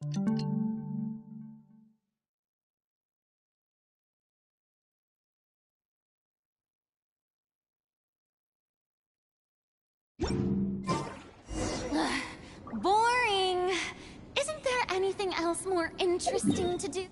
Boring! Isn't there anything else more interesting to do?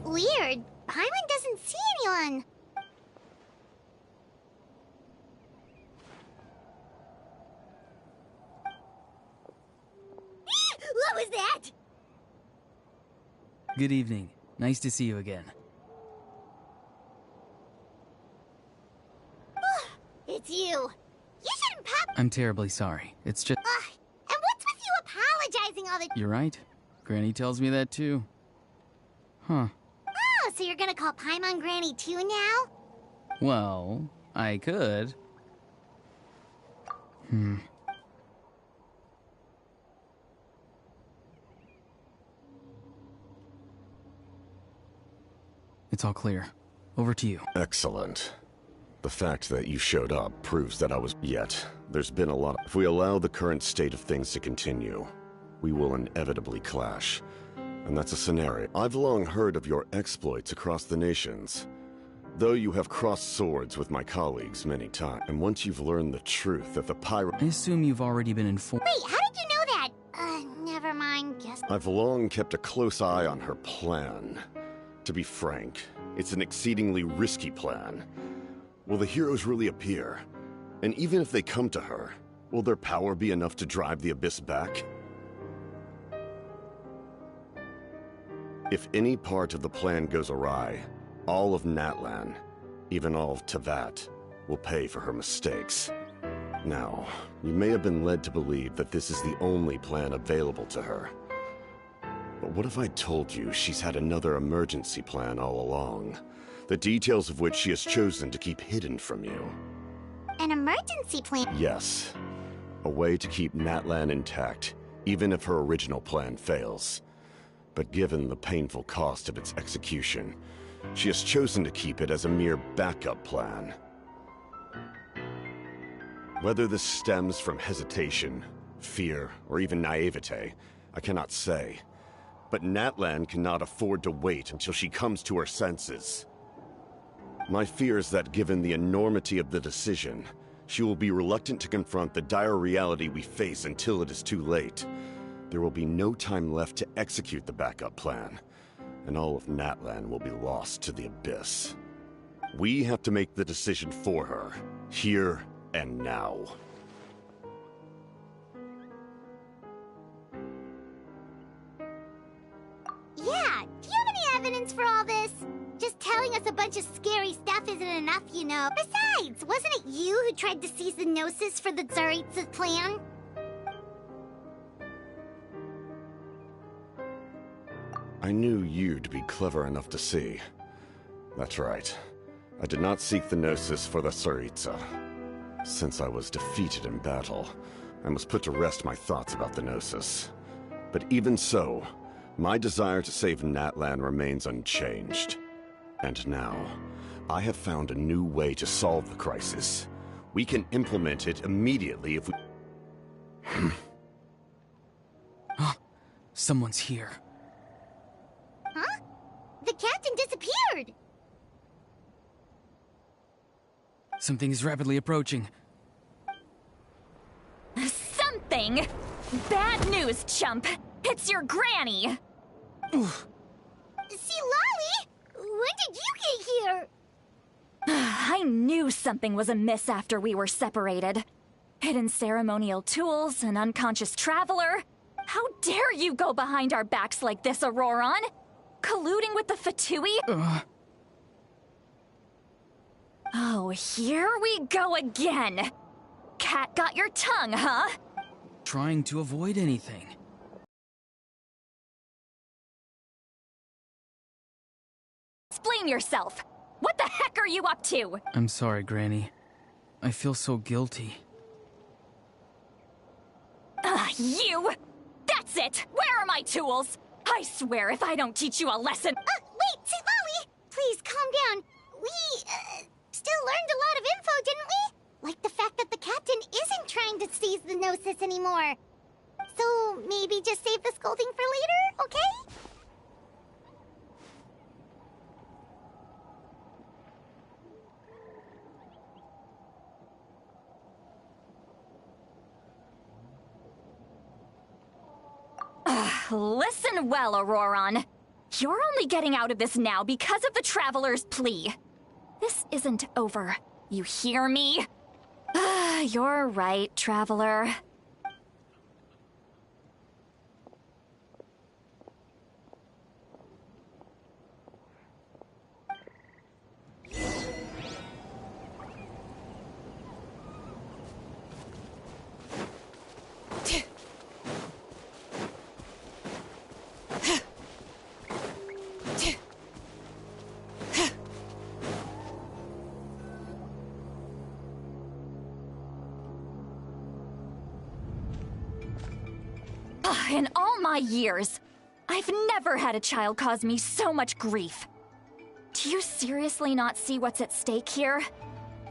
Weird. Paimon doesn't see anyone. What was that? Good evening. Nice to see you again. It's you. You shouldn't pop. I'm terribly sorry. It's just... And what's with you apologizing all the... You're right. Granny tells me that too. Huh. Oh, so you're gonna call Paimon Granny too now? Well, I could. It's all clear. Over to you. Excellent. The fact that you showed up proves that I was... Yet, there's been a lot... If we allow the current state of things to continue, we will inevitably clash. And that's a scenario. I've long heard of your exploits across the nations. Though you have crossed swords with my colleagues many times, and once you've learned the truth that the pyro... I assume you've already been informed. Wait, how did you know that? Never mind, guess... I've long kept a close eye on her plan. To be frank, it's an exceedingly risky plan. Will the heroes really appear? And even if they come to her, will their power be enough to drive the Abyss back? If any part of the plan goes awry, all of Natlan, even all of Teyvat, will pay for her mistakes. Now, you may have been led to believe that this is the only plan available to her. But what if I told you she's had another emergency plan all along, the details of which she has chosen to keep hidden from you? An emergency plan? Yes. A way to keep Natlan intact, even if her original plan fails. But given the painful cost of its execution, she has chosen to keep it as a mere backup plan. Whether this stems from hesitation, fear, or even naivete, I cannot say. But Natlan cannot afford to wait until she comes to her senses. My fear is that given the enormity of the decision, she will be reluctant to confront the dire reality we face until it is too late. There will be no time left to execute the backup plan, and all of Natlan will be lost to the Abyss. We have to make the decision for her, here and now. Yeah, do you have any evidence for all this? Just telling us a bunch of scary stuff isn't enough, you know. Besides, wasn't it you who tried to seize the Gnosis for the Tsaritsa's plan? I knew you to be clever enough to see. That's right. I did not seek the Gnosis for the Tsaritsa. Since I was defeated in battle, I must put to rest my thoughts about the Gnosis. But even so, my desire to save Natlan remains unchanged. And now, I have found a new way to solve the crisis. We can implement it immediately if we... Someone's here. Huh? The captain disappeared! Something is rapidly approaching. Something? Bad news, chump! It's your granny! See, Lolly? When did you get here? I knew something was amiss after we were separated. Hidden ceremonial tools, an unconscious traveler. How dare you go behind our backs like this, Auroron? Colluding with the Fatui? Oh, here we go again. Cat got your tongue, huh? Trying to avoid anything. Explain yourself. What the heck are you up to? I'm sorry, Granny. I feel so guilty. You! That's it! Where are my tools? I swear if I don't teach you a lesson— Wait, see, Lolly! Please, calm down. We, still learned a lot of info, didn't we? Like the fact that the captain isn't trying to seize the Gnosis anymore. So, maybe just save the scolding for later, okay? Listen well, Auroron. You're only getting out of this now because of the Traveler's plea. This isn't over. You hear me? You're right, Traveler. In all my years, I've never had a child cause me so much grief. Do you seriously not see what's at stake here?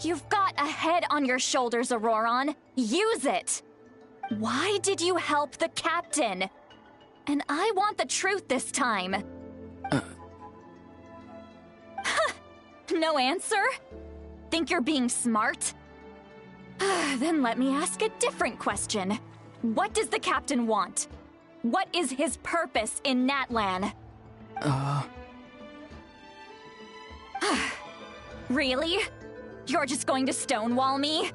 You've got a head on your shoulders, Auroron. Use it! Why did you help the captain? And I want the truth this time. No answer? Think you're being smart? Then let me ask a different question. What does the captain want? What is his purpose in Natlan? Really? You're just going to stonewall me?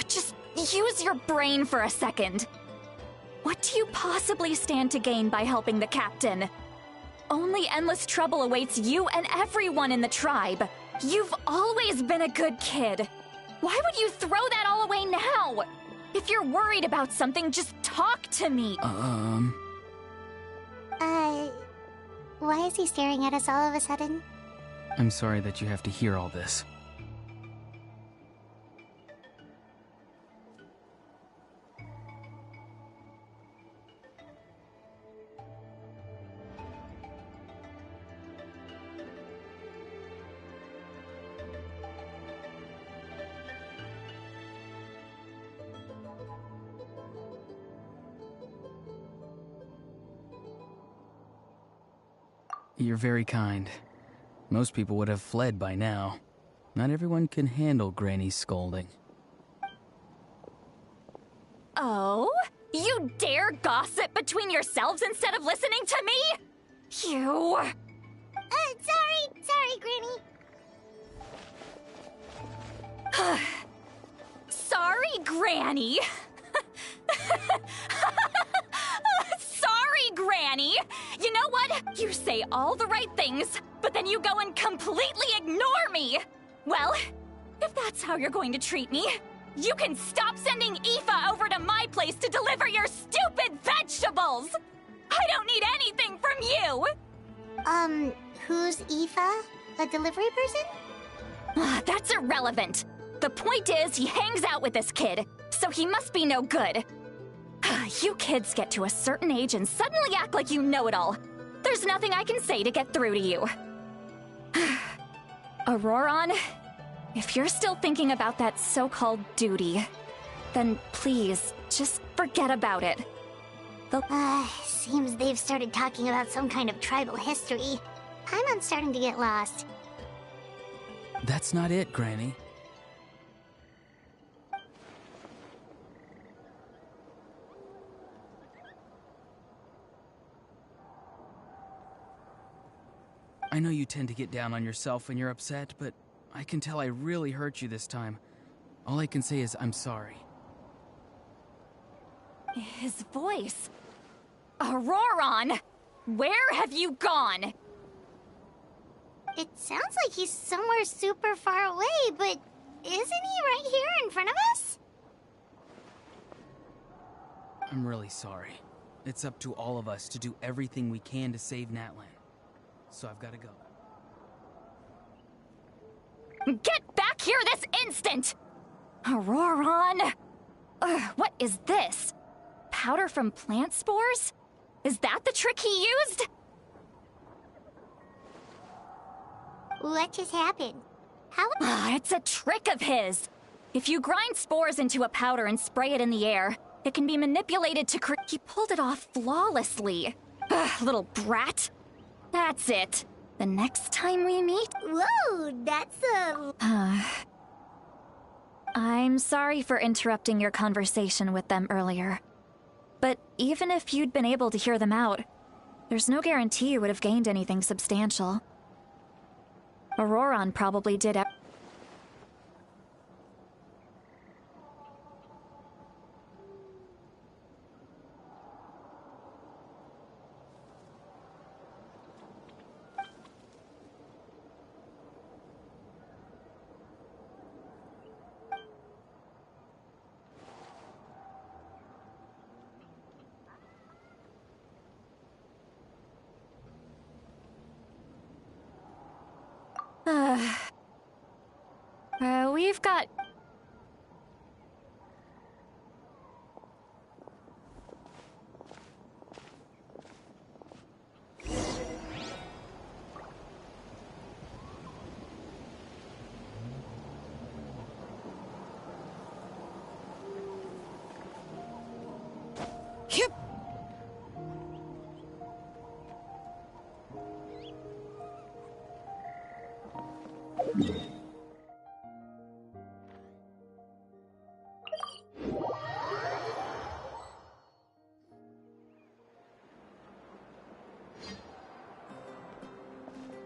Just use your brain for a second. What do you possibly stand to gain by helping the captain? Only endless trouble awaits you and everyone in the tribe. You've always been a good kid. Why would you throw that all away now? If you're worried about something, just talk to me. Why is he staring at us all of a sudden? I'm sorry that you have to hear all this. You're very kind. Most people would have fled by now. Not everyone can handle Granny's scolding. Oh? You dare gossip between yourselves instead of listening to me? You... Sorry, Granny. Sorry, Granny. Sorry, Granny. You know what? You say all the right things, but then you go and completely ignore me. Well, if that's how you're going to treat me, You can stop sending Aoife over to my place to deliver your stupid vegetables! I don't need anything from you! Who's Aoife? A delivery person? That's irrelevant. The point is, he hangs out with this kid, so he must be no good. You kids get to a certain age and suddenly act like you know it all. There's nothing I can say to get through to you. Auroron, if you're still thinking about that so-called duty, then please, just forget about it. Seems they've started talking about some kind of tribal history. I'm starting to get lost. That's not it, Granny. I know you tend to get down on yourself when you're upset, but I can tell I really hurt you this time. All I can say is I'm sorry. His voice. Auroron! Where have you gone? It sounds like he's somewhere super far away, but isn't he right here in front of us? I'm really sorry. It's up to all of us to do everything we can to save Natlan. So I've got to go. Get back here this instant! Auroron! What is this? Powder from plant spores? Is that the trick he used? What just happened? How? It's a trick of his. If you grind spores into a powder and spray it in the air, it can be manipulated to create. He pulled it off flawlessly. Little brat. That's it. The next time we meet... Whoa, that's I'm sorry for interrupting your conversation with them earlier. But even if you'd been able to hear them out, there's no guarantee you would have gained anything substantial. Auroron probably did it. We've got...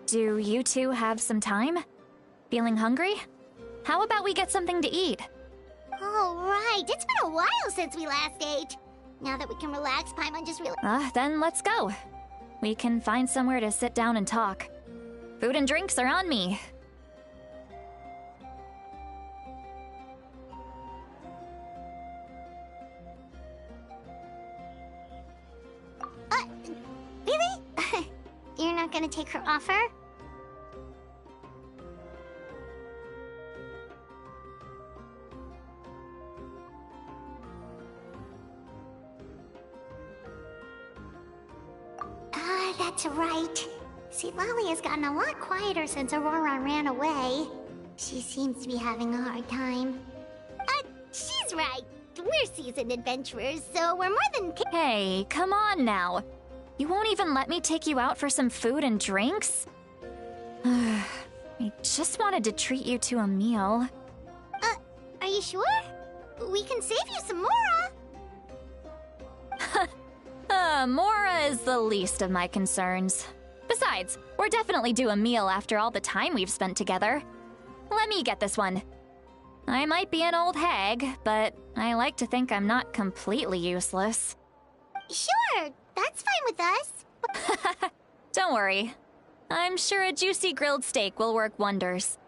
Do you two have some time? Feeling hungry? How about we get something to eat? All right, it's been a while since we last ate. Now that we can relax, Paimon just realized... Then let's go. We can find somewhere to sit down and talk. Food and drinks are on me. Really? You're not gonna take her offer? That's right. See, Lolly has gotten a lot quieter since Aurora ran away. She seems to be having a hard time. She's right. We're seasoned adventurers, so we're more than... Hey, come on now. You won't even let me take you out for some food and drinks? I just wanted to treat you to a meal. Are you sure? We can save you some Mora. Mora is the least of my concerns. Besides, we're definitely due a meal after all the time we've spent together. Let me get this one. I might be an old hag, but I like to think I'm not completely useless. Sure, that's fine with us. Don't worry. I'm sure a juicy grilled steak will work wonders.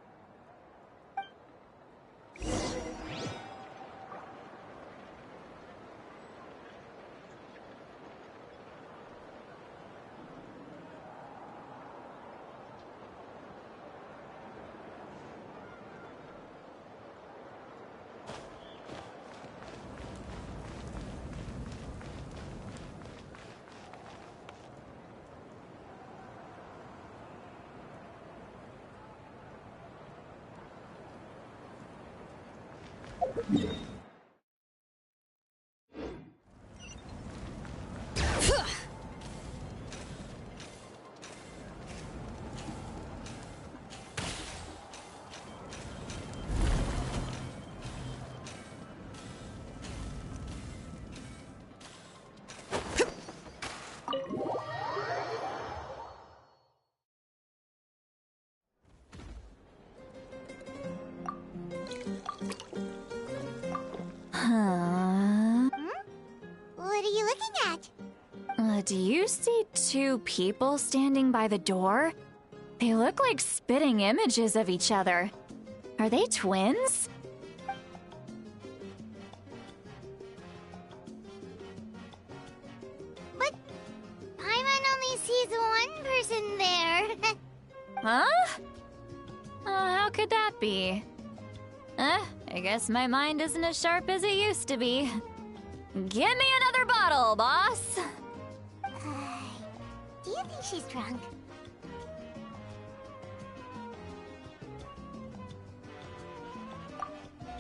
What are you looking at? Do you see two people standing by the door? They look like spitting images of each other. Are they twins? But Paimon only sees one person there. Huh? How could that be? I guess my mind isn't as sharp as it used to be. Give me another bottle, boss! Do you think she's drunk?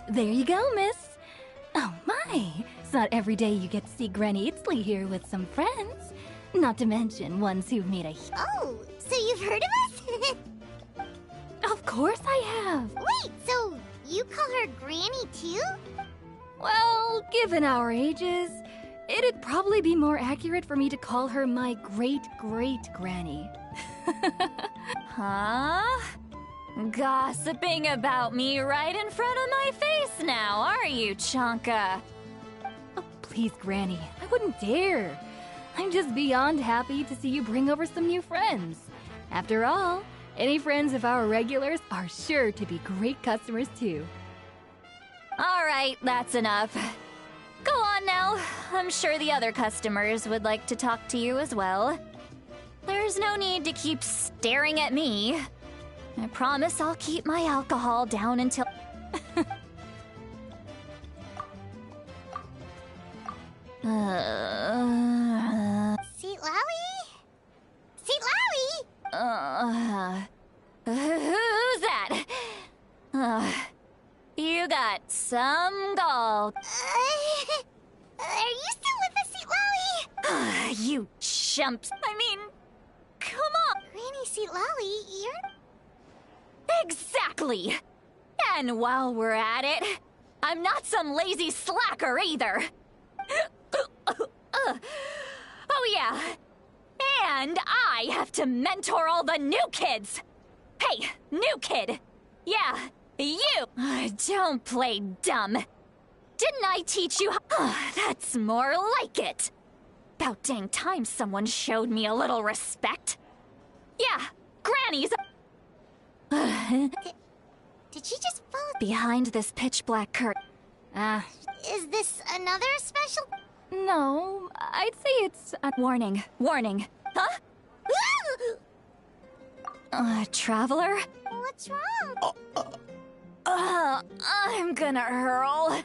There you go, miss. Oh my, it's not every day you get to see Granny Itzley here with some friends. Not to mention ones who've made a... Oh, so you've heard of us? Of course I have. Wait, so you call her Granny too? Well, given our ages, it'd probably be more accurate for me to call her my great-great-granny. Huh? Gossiping about me right in front of my face now, are you, Chonka? Oh, please, Granny, I wouldn't dare. I'm just beyond happy to see you bring over some new friends. After all, any friends of our regulars are sure to be great customers too. All right, that's enough. Go on now. I'm sure the other customers would like to talk to you as well. There's no need to keep staring at me. I promise I'll keep my alcohol down until... Seat Lowy? Seat Lowy? Who's that? You got some gall. Are you still with us, Seat Lowy? You chumps. I mean, come on. Granny Seat Lowy, you're... Exactly! And while we're at it, I'm not some lazy slacker either. Oh yeah, and I have to mentor all the new kids. Hey, new kid. Yeah, you. Don't play dumb. Didn't I teach you That's more like it. About dang time someone showed me a little respect. Yeah, Granny's... Did she just fall? Behind this pitch-black curtain. Is this another special? No, I'd say it's a... Warning, warning. Huh? Traveler? What's wrong? I'm gonna hurl.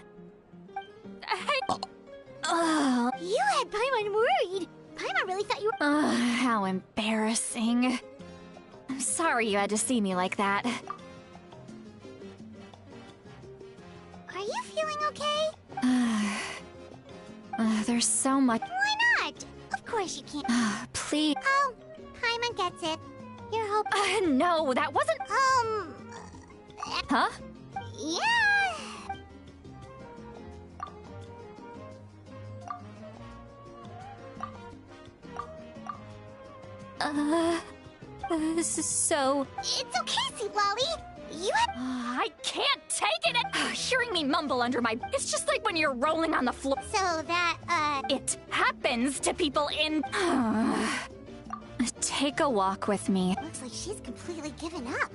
You had Paimon worried. Paimon really thought you were... How embarrassing. I'm sorry you had to see me like that. Are you feeling okay? There's so much... Why not? Of course you can't. Please. Oh, Paimon gets it. You're hoping... No, that wasn't... Huh? Yeah. This is so... It's okay, Seat Lowy. You had... I can't take it! Hearing me mumble under my... It's just like when you're rolling on the floor. So that, It happens to people in... Take a walk with me. Looks like she's completely given up.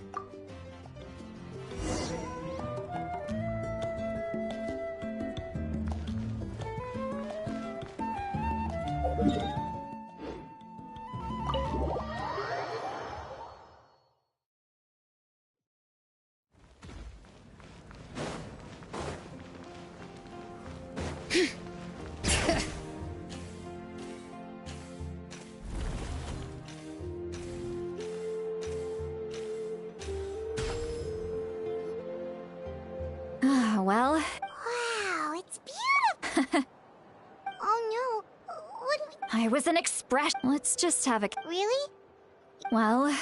Well... Oh no. What do we... I was an express. Let's just have a. Really? Well,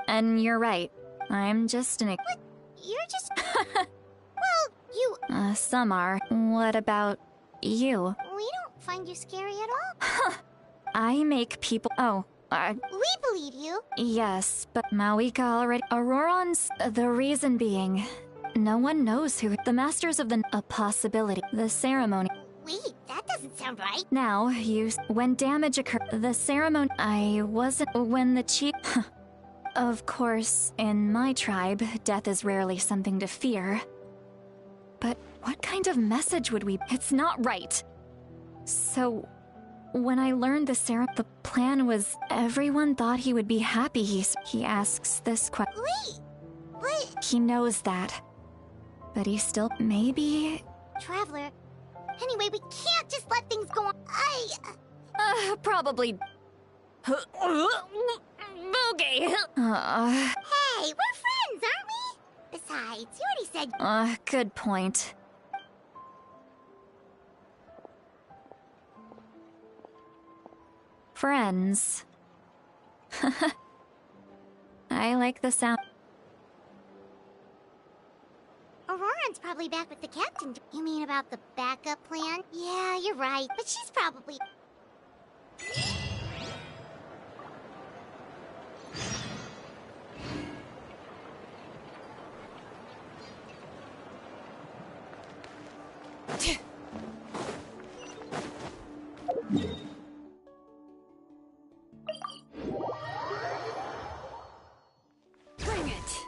and you're right. I'm just an. What? You're just... Well, you... Some are. What about you? We don't find you scary at all. I make people. Oh, We believe you. yes, but Mawika already. Auroron's. The reason being, no one knows who the masters of the. A possibility. The ceremony. Wait, that doesn't sound right. Now, when damage occurred, the ceremony. I wasn't. When the chief. Of course, in my tribe, death is rarely something to fear. But what kind of message would we. It's not right. So, when I learned the plan was everyone thought he would be happy. He asks this question. Wait, but... He knows that. But he still. Maybe. Traveler. Anyway, we can't just let things go on. Probably. Okay. Hey, we're friends, aren't we? Besides, you already said... Good point. Friends. I like the sound. Auroron's probably back with the captain. You mean about the backup plan? Yeah, you're right, but she's probably... Bring it!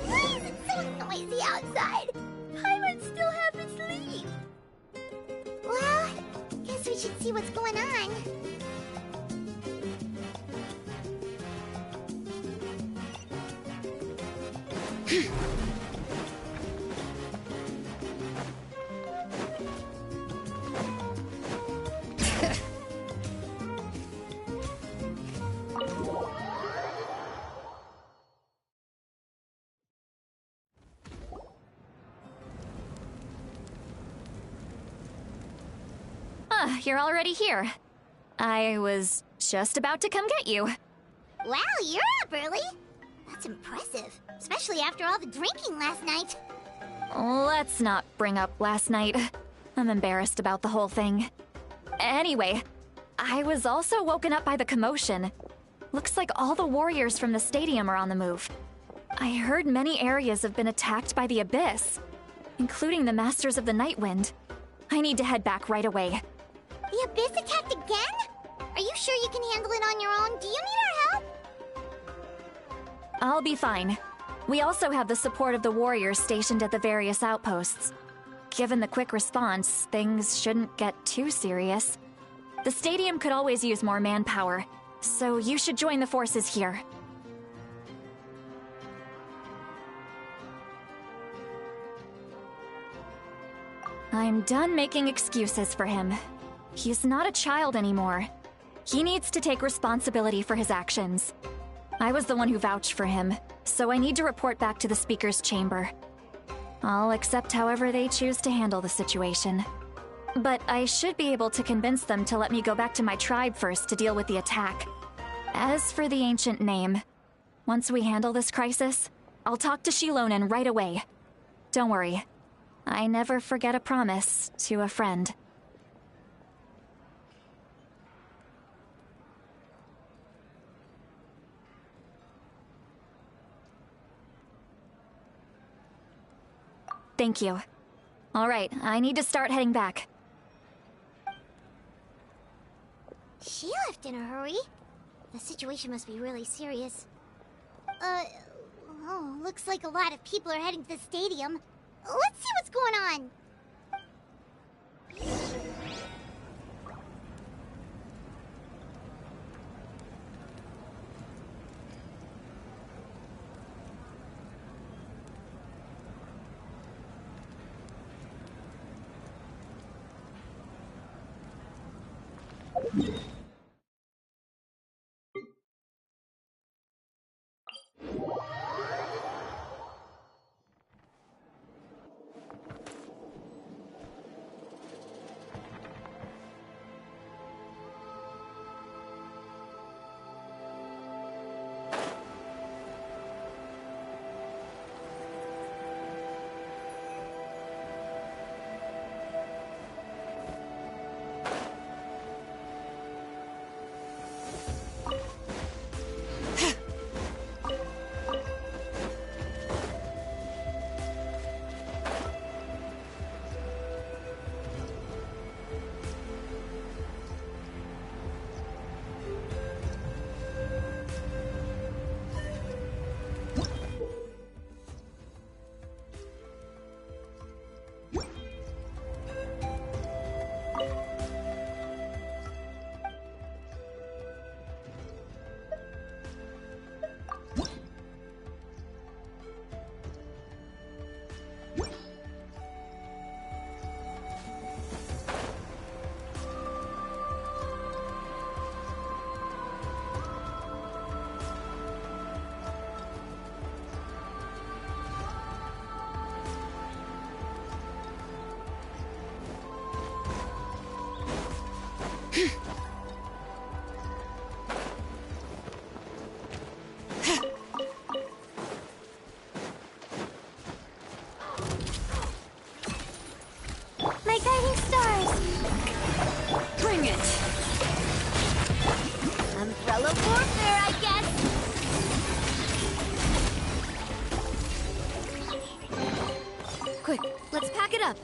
Why is it so noisy outside? Pirates still haven't leave. Well, guess we should see what's going on. You're already here. I was just about to come get you. Wow, you're up early. That's impressive, especially after all the drinking last night. Let's not bring up last night. I'm embarrassed about the whole thing. Anyway, I was also woken up by the commotion. Looks like all the warriors from the stadium are on the move. I heard many areas have been attacked by the Abyss, including the Masters of the Nightwind. I need to head back right away. The Abyss attacked again? Are you sure you can handle it on your own? Do you need our help? I'll be fine. We also have the support of the warriors stationed at the various outposts. Given the quick response, things shouldn't get too serious. The stadium could always use more manpower, so you should join the forces here. I'm done making excuses for him. He's not a child anymore. He needs to take responsibility for his actions. I was the one who vouched for him, so I need to report back to the Speaker's chamber. I'll accept however they choose to handle the situation. But I should be able to convince them to let me go back to my tribe first to deal with the attack. As for the ancient name, once we handle this crisis, I'll talk to Shilonen right away. Don't worry. I never forget a promise to a friend. Thank you. All right, I need to start heading back. She left in a hurry. The situation must be really serious. Oh, looks like a lot of people are heading to the stadium. Let's see what's going on. My guiding stars! Bring it! Umbrella warfare, I guess! Quick, let's pack it up.